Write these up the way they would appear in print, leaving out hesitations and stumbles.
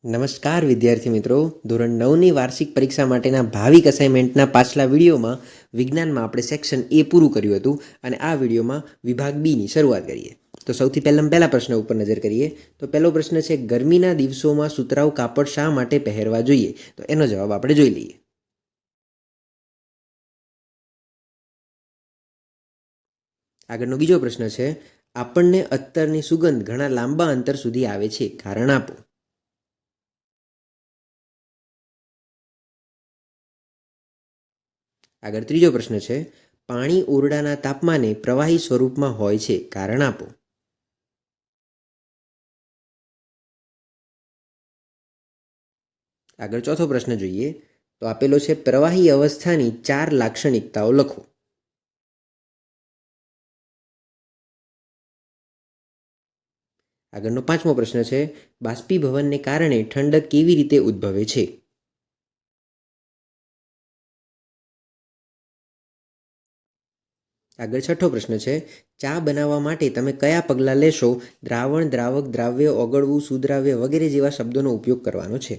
નમસ્કાર વિદ્યાર્થી મિત્રો, ધોરણ 9ની વાર્ષિક પરીક્ષા માટેના ભાવિક અસાઇનમેન્ટના પાછલા વિડીયોમાં વિજ્ઞાનમાં આપણે સેક્શન એ પૂરું કર્યું હતું અને આ વિડીયોમાં વિભાગ બીની શરૂઆત કરીએ. તો સૌથી પહેલા પ્રશ્ન ઉપર નજર કરીએ. તો પહેલો પ્રશ્ન છે, ગરમીના દિવસોમાં સુતરાઉ કાપડ શા માટે પહેરવા જોઈએ? તો એનો જવાબ આપણે જોઈ લઈએ. આગળનો બીજો પ્રશ્ન છે, આપણને અત્તરની સુગંધ ઘણા લાંબા અંતર સુધી આવે છે, કારણ આપો. આગળ ત્રીજો પ્રશ્ન છે, પાણી ઓરડાના તાપમાને પ્રવાહી સ્વરૂપમાં હોય છે, કારણ આપો. આગળ ચોથો પ્રશ્ન જોઈએ. તો આપેલો છે, પ્રવાહી અવસ્થાની 4 લાક્ષણિકતાઓ લખો. આગળનો પાંચમો પ્રશ્ન છે, બાષ્પીભવનને કારણે ઠંડક કેવી રીતે ઉદ્ભવે છે? આગળ છઠ્ઠો પ્રશ્ન છે, ચા બનાવવા માટે તમે કયા પગલાં લેશો? દ્રાવણ, દ્રાવક, દ્રાવ્ય, ઓગળવું, સુદ્રાવ્ય વગેરે જેવા શબ્દોનો ઉપયોગ કરવાનો છે.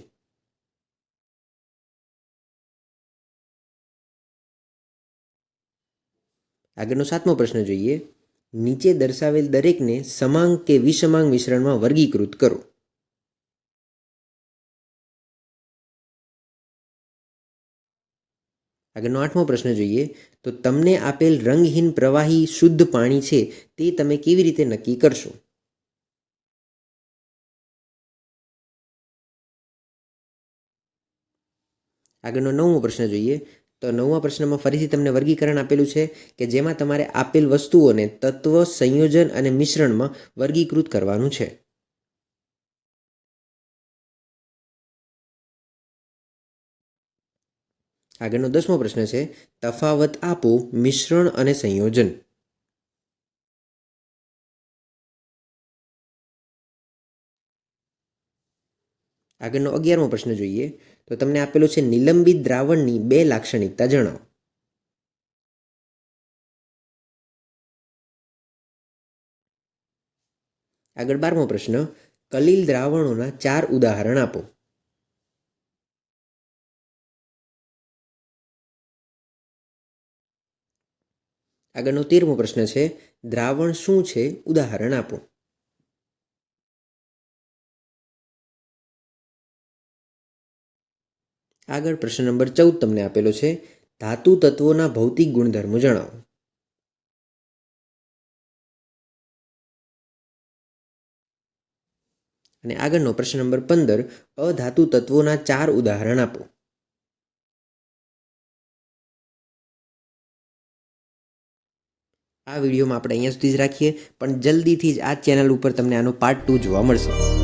આગળનો સાતમો પ્રશ્ન જોઈએ. નીચે દર્શાવેલ દરેકને સમાંગ કે વિષમાંગ મિશ્રણમાં વર્ગીકૃત કરો. આગળનો આઠમો પ્રશ્ન જોઈએ. તો તમને આપેલ રંગહીન પ્રવાહી શુદ્ધ પાણી છે તે તમે કેવી રીતે નક્કી કરશો? આગળનો નવમો પ્રશ્ન જોઈએ. તો નવમા પ્રશ્નમાં ફરીથી તમને વર્ગીકરણ આપેલું છે કે જેમાં તમારે આપેલ વસ્તુઓને તત્વ, સંયોજન અને મિશ્રણમાં વર્ગીકૃત કરવાનું છે. આગળનો 10મો પ્રશ્ન છે, તફાવત આપો મિશ્રણ અને સંયોજન. આગળનો 11મો પ્રશ્ન જોઈએ. તો તમને આપેલો છે, નિલંબિત દ્રાવણની 2 લાક્ષણિકતા જણાવો. આગળ 12મો પ્રશ્ન, કલીલ દ્રાવણોના 4 ઉદાહરણ આપો. આગળનો 13મો પ્રશ્ન છે, દ્રાવણ શું છે? ઉદાહરણ આપો. આગળ પ્રશ્ન નંબર 14 તમને આપેલો છે, ધાતુ તત્વોના ભૌતિક ગુણધર્મો જણાવો. અને આગળનો પ્રશ્ન નંબર 15, અધાતુ તત્વોના 4 ઉદાહરણ આપો. આ વિડીયોમાં આપણે અહીંયા સુધી જ રાખીએ, પણ જલ્દીથી જ આ ચેનલ ઉપર તમને આનો પાર્ટ 2 જોવા મળશે.